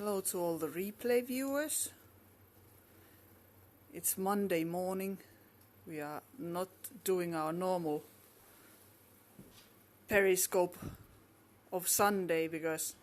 Hello to all the replay viewers. It's Monday morning. We are not doing our normal periscope of Sunday because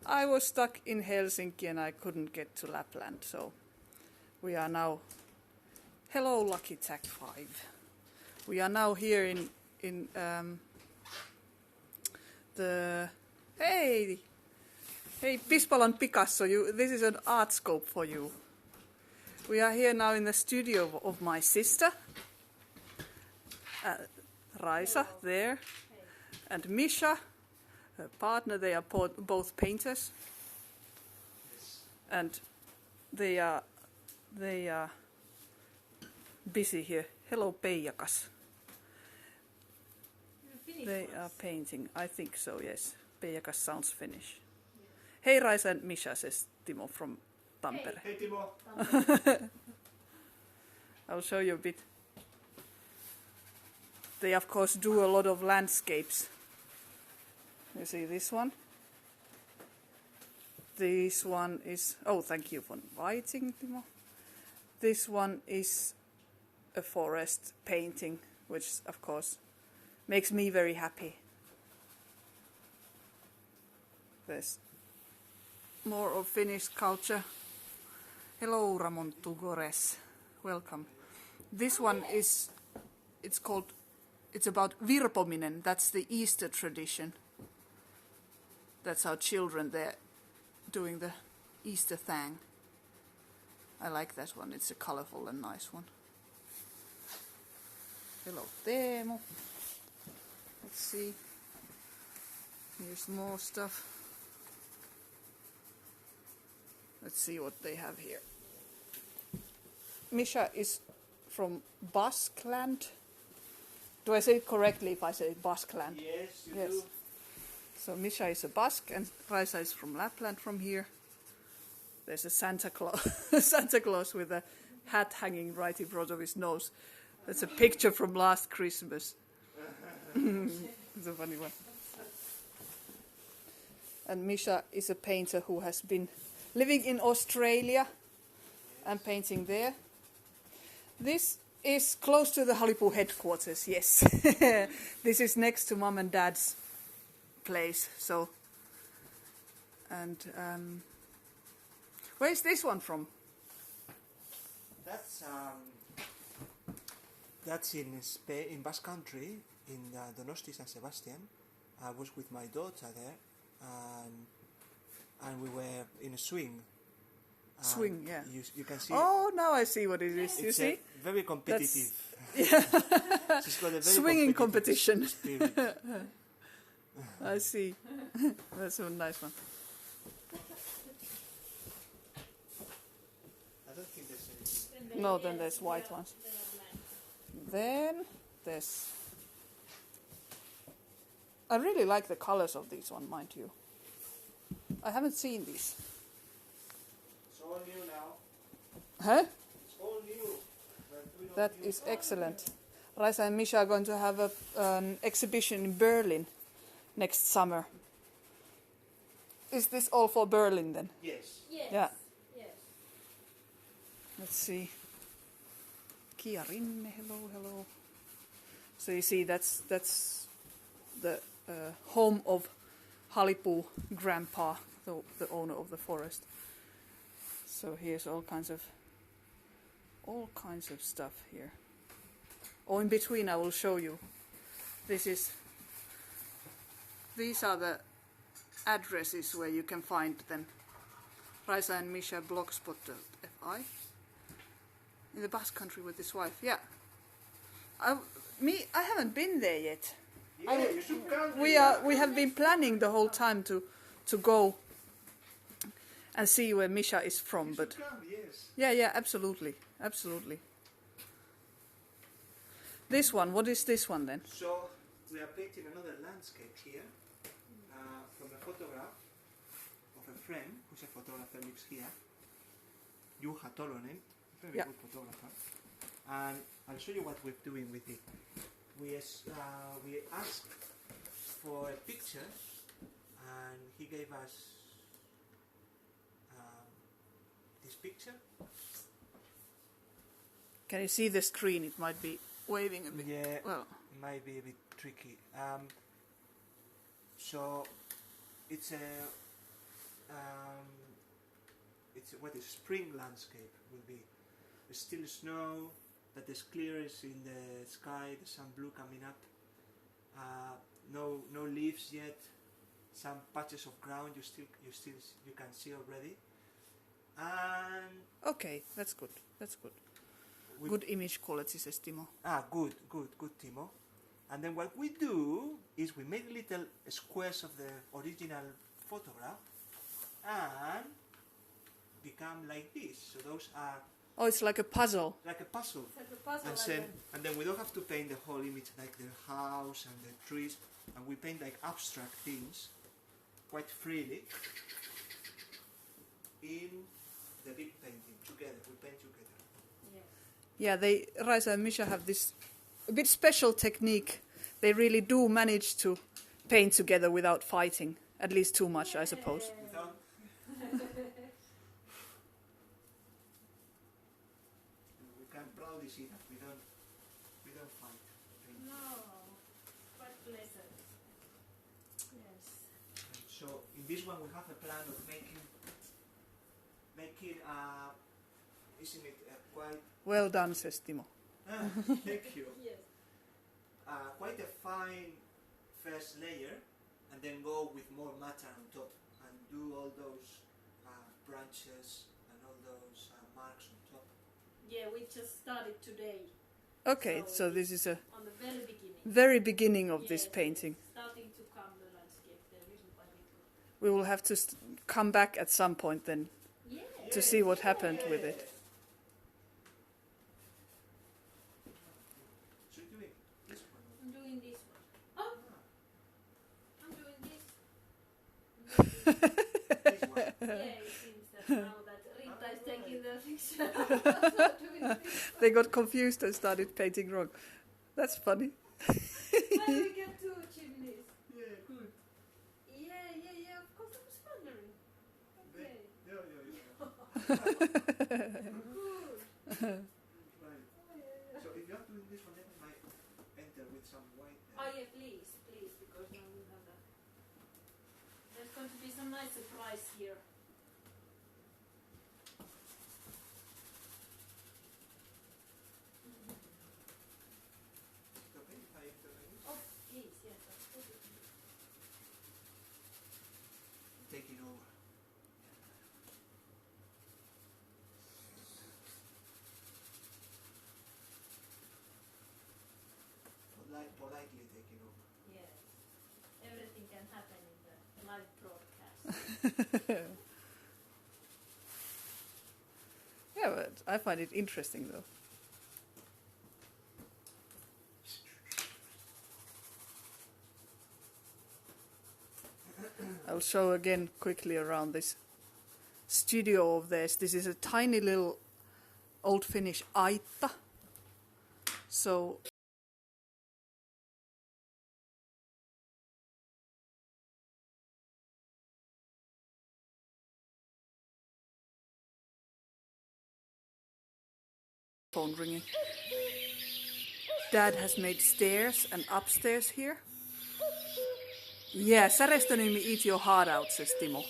I was stuck in Helsinki and I couldn't get to Lapland. So we are now... Hello Lucky Tag 5. We are now here in the... Hey, Pispalan Picasso, this is an art scope for you. We are here now in the studio of my sister, Raisa, there, and Misha, her partner. They are both painters, and they are busy here. Hello, Peijakas. They are painting. I think so. Yes, Peijakas sounds Finnish. Hey Raisa and Misha, says Timo from Tampere. Hey Timo. I'll show you a bit. They of course do a lot of landscapes. You see this one? This one is... Oh, thank you for inviting, Timo. This one is a forest painting, which of course makes me very happy. There's more of Finnish culture. Hello, Ramon Tugores. Welcome. This one is, it's about virpominen. That's the Easter tradition. That's how children, they're doing the Easter thing. I like that one. It's a colorful and nice one. Hello, Teemu. Let's see. Here's more stuff. Let's see what they have here. Misha is from Basqueland. Do I say it correctly if I say Basqueland? Yes, you do. So Misha is a Basque and Raisa is from Lapland from here. There's a Santa Claus, Santa Claus with a hat hanging right in front of his nose. That's a picture from last Christmas. It's a funny one. And Misha is a painter who has been living in Australia and painting there. This is close to the Halipu headquarters, yes. This is next to Mum and Dad's place. So, and where is this one from? That's in Spain, in Basque Country, in Donosti San Sebastian. I was with my daughter there, and we were in a swing. Swing, yeah. You can see. Oh, now I see what it is. You see? Very competitive. Yeah. She's got a very swinging competition. Spirit. I see. That's a nice one. I don't think there's any. No, then there's white ones. Then there's... I really like the colors of these one, mind you. I haven't seen these. It's all new now. Huh? It's all new. That is excellent. Raisa and Misha are going to have an exhibition in Berlin next summer. Is this all for Berlin then? Yes. Yes. Yeah. Yes. Let's see. Kia Rinne, hello. So you see, that's the home of Halipu Grandpa, the owner of the forest. So here's all kinds of stuff here. Oh, in between I will show you. These are the addresses where you can find them. Raisa and Misha blogspot.fi. In the Basque Country with his wife. Yeah. I haven't been there yet. Yeah, you should come. We have been planning the whole time to go and see where Misha is from, You but should come, yes. yeah, absolutely. This one, what is this one then? So we are painting another landscape here from a photograph of a friend who's a photographer, lives here, Juha Tolonen, very Yeah. good photographer. And I'll show you what we're doing with it. We asked for a picture, and he gave us this picture. Can you see the screen? It might be waving a bit. Yeah, Well, it might be a bit tricky. So it's what is spring landscape will be. There's still snow, but there's clears in the sky. There's some blue coming up. No leaves yet. Some patches of ground you can see already. And okay, that's good. That's good. Good image quality, says Timo. Good, Timo. And then what we do is we make little squares of the original photograph and become like this. So those are Oh, it's like a puzzle. like a puzzle. It's like a puzzle. And then we don't have to paint the whole image like the house and the trees, and we paint like abstract things quite freely in the big painting together. We paint together. Yeah, Raisa and Misha have this a bit special technique. They really do manage to paint together without fighting, at least too much, I suppose. Without we can proudly see that we don't fight. No, quite pleasant. Yes. And so in this one we have a plan of making isn't it quite Well done, says Timo. thank you. Yes. Quite a fine first layer, and then go with more matter on top and do all those branches and all those marks on top. Yeah, we just started today. Okay, so this is a On the very beginning. very beginning of this Yes, painting. Starting to come the landscape there little by little. We will have to come back at some point then Yeah. to see what happened with it. So you're doing this one. I'm doing this one. Oh! I'm doing this. This one. Yeah, it seems that now that Rita is taking the picture. I'm also doing this. They got confused and started painting wrong. That's funny. Why do we get two chimneys? Yeah, good. Yeah, of course I was wondering. Okay. Yeah. Good. Right. So if you're doing this one, then I might enter with some white there. Oh yeah, please, because now we have that. There's going to be some nice surprise here. Okay, if I enter like this. Oh, please, yes, absolutely. Taking over. Politely taking over. Yes. Everything can happen in the live broadcast. Yeah, but I find it interesting though. I'll show again quickly around this studio of theirs. This is a tiny little old Finnish aitta. So phone ringing. Dad has made stairs and upstairs here. Yeah, Särestoniemi, eat your heart out, says Timo.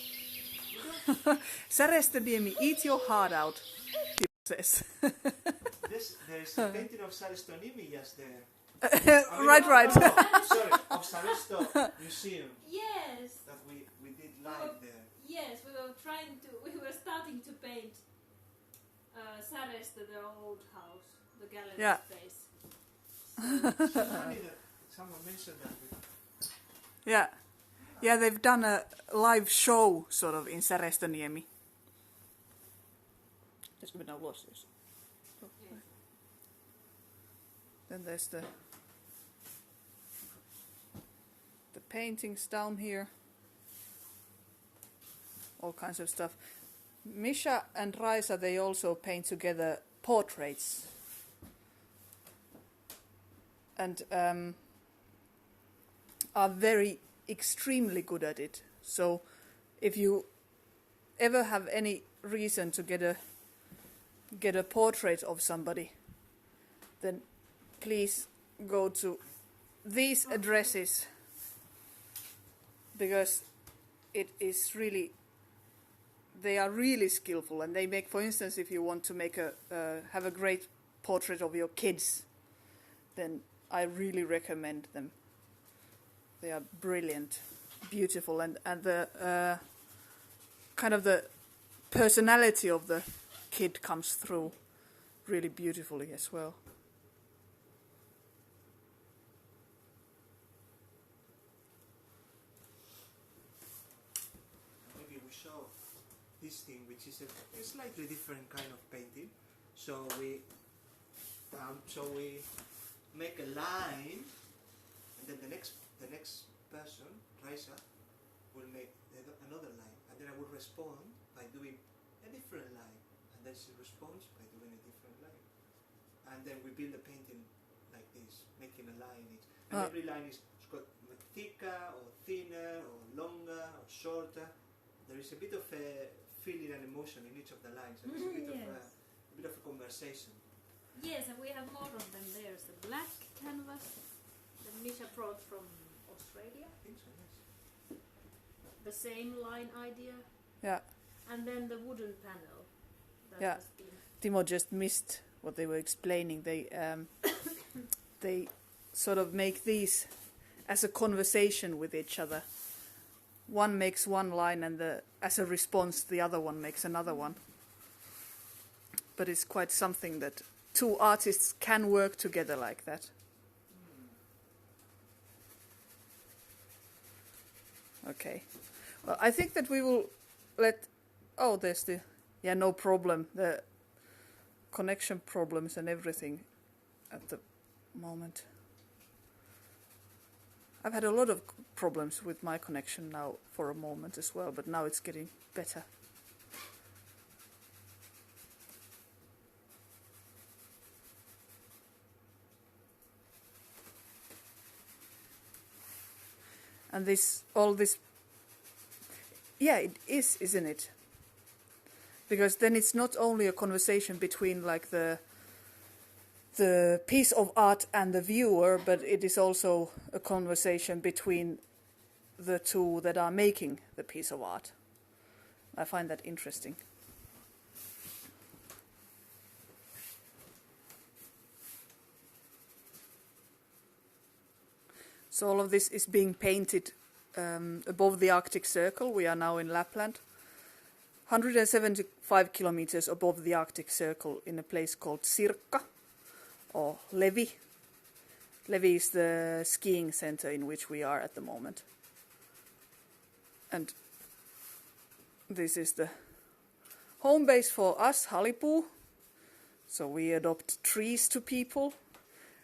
Särestoniemi, eat your heart out, Timo says. There's a painting of Särestoniemi just there. Right. Sorry, of Saaristo Museum Yes. that we did live there. Yes, we were starting to paint Särestö, the old house, the gallery Yeah. space. It's funny that someone mentioned that. Yeah, they've done a live show sort of in Särestoniemi. Just give it now, what's this? Then there's the paintings down here. All kinds of stuff. Misha and Raisa, they also paint together portraits. And are very extremely good at it. So if you ever have any reason to get a get a portrait of somebody, then please go to these addresses, because it is really, they are really skillful, and they make, for instance, if you want to make have a great portrait of your kids, then I really recommend them. They are brilliant, beautiful, and the kind of the personality of the kid comes through really beautifully as well. Maybe we show this thing, which is a slightly different kind of painting. So we make a line, and then the next person, Raisa, will make another line, and then I will respond by doing a different line, and then she responds by doing a different line, and then we build a painting like this, making a line each, and every line is got thicker or thinner or longer or shorter. There is a bit of a feeling and emotion in each of the lines, and it's a bit of a conversation. Yes, and we have more of them. There's a black canvas that Misha brought from Australia. I think so, yes. The same line idea. Yeah. And then the wooden panel that Yeah. has been... Timo just missed what they were explaining. They they sort of make these as a conversation with each other. One makes one line, and as a response, the other one makes another one. But it's quite something that two artists can work together like that. Okay. Well, I think that we will let... Oh, there's the... Yeah, no problem. The connection problems and everything at the moment. I've had a lot of problems with my connection now for a moment as well, but now it's getting better. And all this, yeah, it is, isn't it? Because then it's not only a conversation between like the piece of art and the viewer, but it is also a conversation between the two that are making the piece of art. I find that interesting. So all of this is being painted above the Arctic Circle. We are now in Lapland, 175 kilometers above the Arctic Circle, in a place called Sirkka, or Levi. Levi is the skiing center in which we are at the moment. And this is the home base for us, Halipuu. So we adopt trees to people.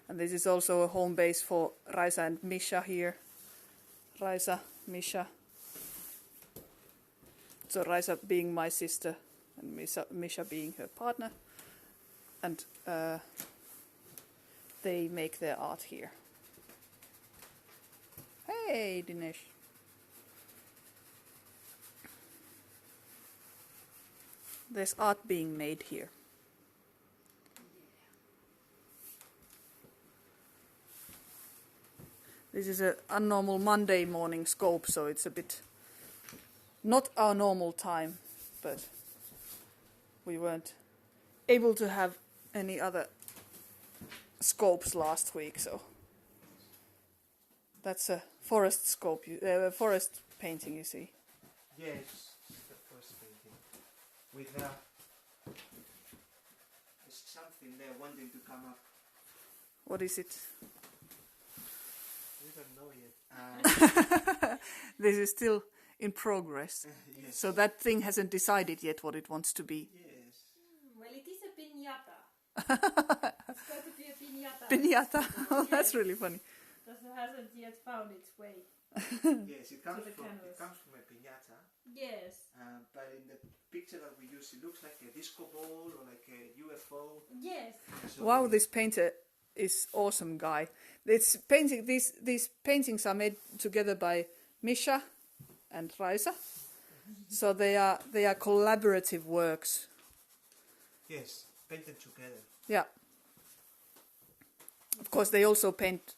And this is also a home base for Raisa and Misha here. Raisa, Misha. So Raisa being my sister and Misha being her partner. And they make their art here. Hey, Dinesh. There's art being made here. This is an unnormal Monday morning scope, so it's a bit not our normal time, but we weren't able to have any other scopes last week, so that's a forest scope, forest painting, you see. Yes, the first painting. With there's something there wanting to come up. What is it? We don't know yet. This is still in progress. Yes. So that thing hasn't decided yet what it wants to be. Yes. Well, it is a piñata. It's going to be a piñata. Piñata. Oh, that's really funny. That hasn't yet found its way. Yes, it comes the from canvas. a piñata. Yes. But in the picture that we use, it looks like a disco ball or like a UFO. Yes. So Wow, this painter is awesome guy. It's painting. These paintings are made together by Misha and Raisa, so they are collaborative works. Yes. paint them together. Yeah. Of course, they also paint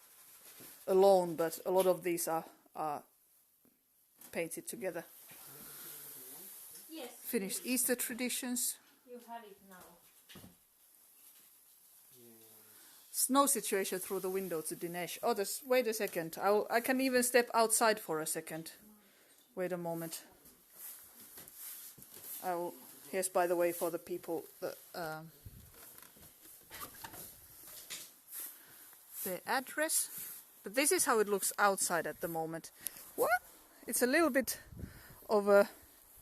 alone, but a lot of these are painted together. Yes. Finnish Easter traditions. You have it now. Snow situation through the window to Dinesh. Oh, wait a second. I can even step outside for a second. Wait a moment. Here's, by the way, for the people, the address. But this is how it looks outside at the moment. What? It's a little bit of a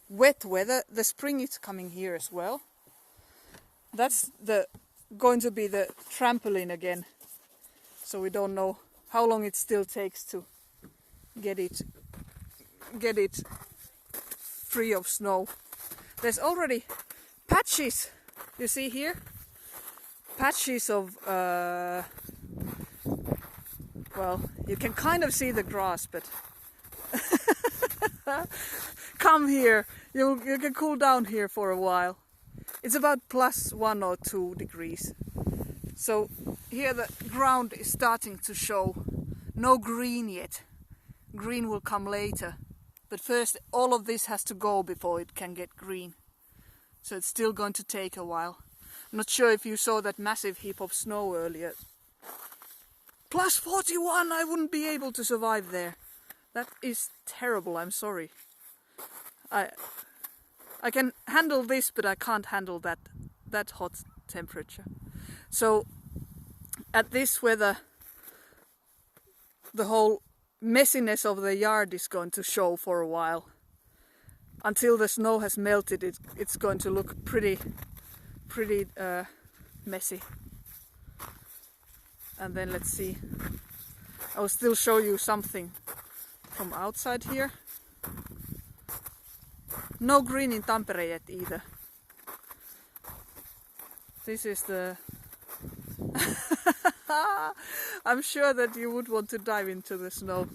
wet weather. The spring is coming here as well. That's going to be the trampoline again. So we don't know how long it still takes to get it free of snow. There's already patches, you see here? Patches of, well, you can kind of see the grass, but come here, you can cool down here for a while. It's about +1 or 2 degrees. So here the ground is starting to show no green yet. Green will come later. But first all of this has to go before it can get green. So it's still going to take a while. I'm not sure if you saw that massive heap of snow earlier. +41, I wouldn't be able to survive there. That is terrible, I'm sorry. I can handle this, but I can't handle that hot temperature. So at this weather, the whole messiness of the yard is going to show for a while. Until the snow has melted, it's going to look pretty messy. And then let's see. I'll still show you something from outside here. No green in Tampere yet either. This is the... I'm sure that you would want to dive into the snow.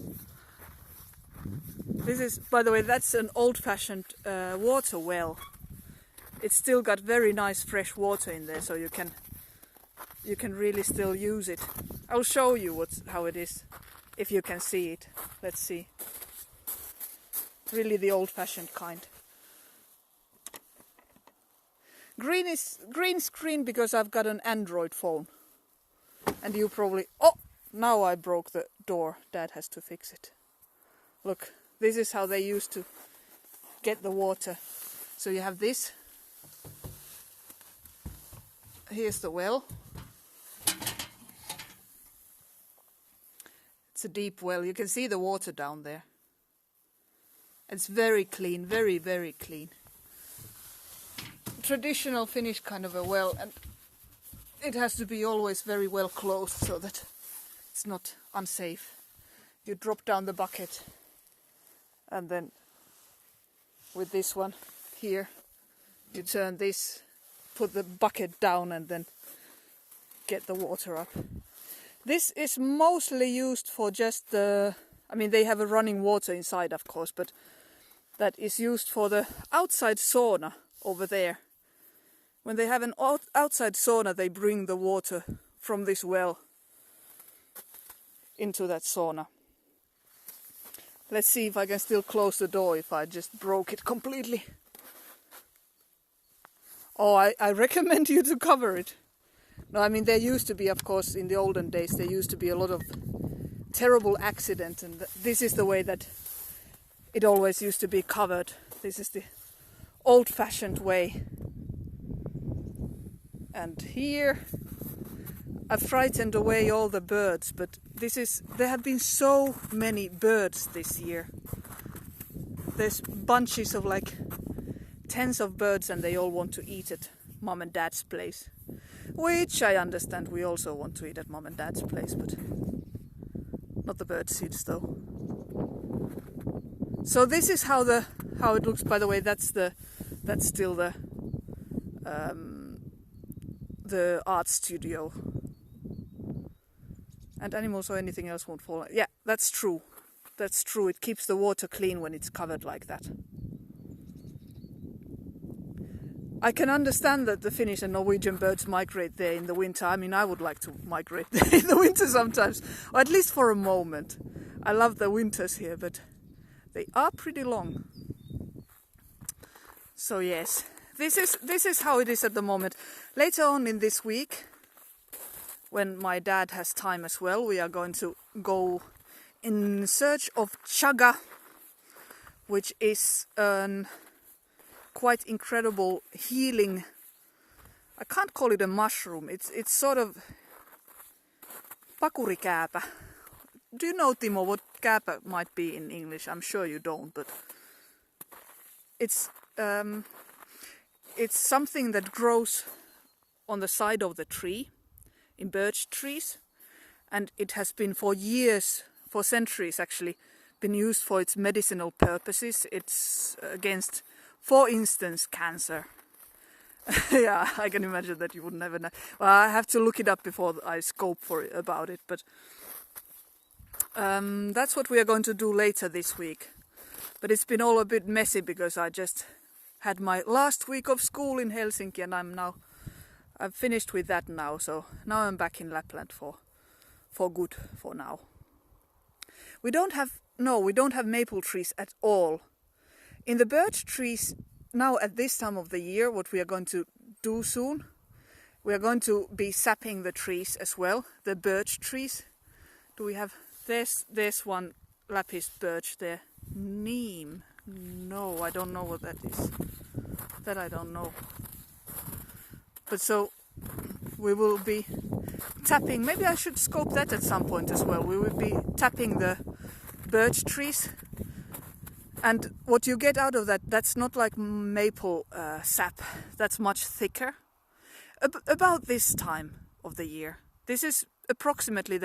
This is, by the way, that's an old-fashioned water well. It's still got very nice fresh water in there, so you can really still use it. I'll show you how it is, if you can see it. Let's see. Really the old-fashioned kind. Green screen because I've got an Android phone. And you probably... Oh! Now I broke the door. Dad has to fix it. Look, this is how they used to get the water. So you have this. Here's the well. It's a deep well. You can see the water down there. It's very clean, very, very clean. Traditional Finnish kind of a well, and it has to be always very well closed so that it's not unsafe. You drop down the bucket and then with this one here you turn this, put the bucket down and then get the water up. This is mostly used for just the... I mean, they have a running water inside, of course, but that is used for the outside sauna over there. When they have an outside sauna, they bring the water from this well into that sauna. Let's see if I can still close the door if I just broke it completely. Oh, I recommend you to cover it. No, I mean, there used to be, of course, in the olden days, there used to be a lot of terrible accidents, and this is the way that it always used to be covered. This is the old-fashioned way. And here I've frightened away all the birds, but there have been so many birds this year. There's bunches of like tens of birds and they all want to eat at mom and dad's place. Which I understand we also want to eat at mom and dad's place, but not the bird seeds though. So this is how it looks. By the way, that's still the art studio. And animals or anything else won't fall. Yeah, that's true. That's true. It keeps the water clean when it's covered like that. I can understand that the Finnish and Norwegian birds migrate there in the winter. I mean, I would like to migrate there in the winter sometimes, or at least for a moment. I love the winters here, but they are pretty long. So yes, this is how it is at the moment. Later on in this week, when my dad has time as well, we are going to go in search of chaga, which is an quite incredible healing. I can't call it a mushroom. It's sort of pakurikääpä. Do you know, Timo, what kääpä might be in English? I'm sure you don't, but it's something that grows on the side of the tree, in birch trees, and it has been for years, for centuries actually, been used for its medicinal purposes. It's against, for instance, cancer. Yeah, I can imagine that you would never know. Well, I have to look it up before I scope about it, but that's what we are going to do later this week. But it's been all a bit messy because I just had my last week of school in Helsinki, and I've finished with that now, so now I'm back in Lapland for good for now. We don't have maple trees at all. In the birch trees, now at this time of the year, what we are going to do soon, we are going to be sapping the trees as well, the birch trees. Do we have, there's one lapis birch there. Neem. No, I don't know what that is. That I don't know. But so we will be tapping, maybe I should scope that at some point as well. We will be tapping the birch trees. And what you get out of that, that's not like maple sap. That's much thicker. About this time of the year. This is approximately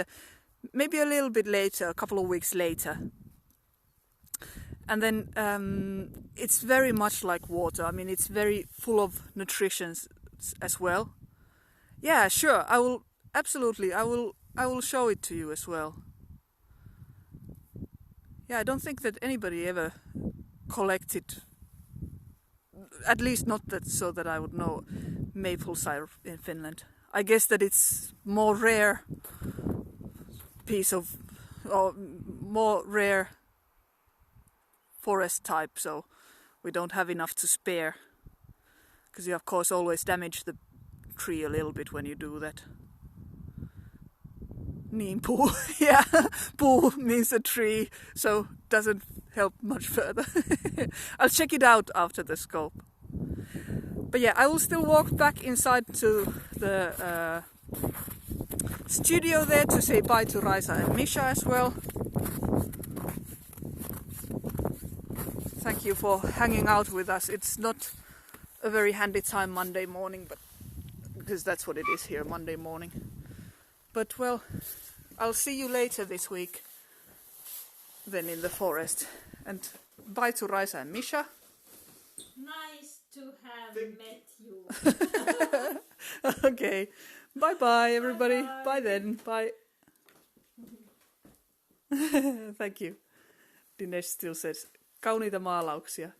maybe a little bit later, a couple of weeks later. And then it's very much like water. I mean, it's very full of nutrition as well. Yeah, sure. I will absolutely. I will show it to you as well. Yeah, I don't think that anybody ever collected, at least not that so that I would know, maple syrup in Finland. I guess that it's more rare or more rare forest type, so we don't have enough to spare. Because you of course always damage the tree a little bit when you do that. Niin puu, yeah, puu means a tree, so doesn't help much further. I'll check it out after the scope. But yeah, I will still walk back inside to the studio there to say bye to Raisa and Misha as well. Thank you for hanging out with us. It's not a very handy time Monday morning, but because that's what it is here, Monday morning. But well, I'll see you later this week then in the forest. And bye to Raisa and Misha. Nice to have met you. Okay. Bye bye everybody. Bye-bye. Bye then. Bye. Thank you. Dinesh still says, kauniita maalauksia.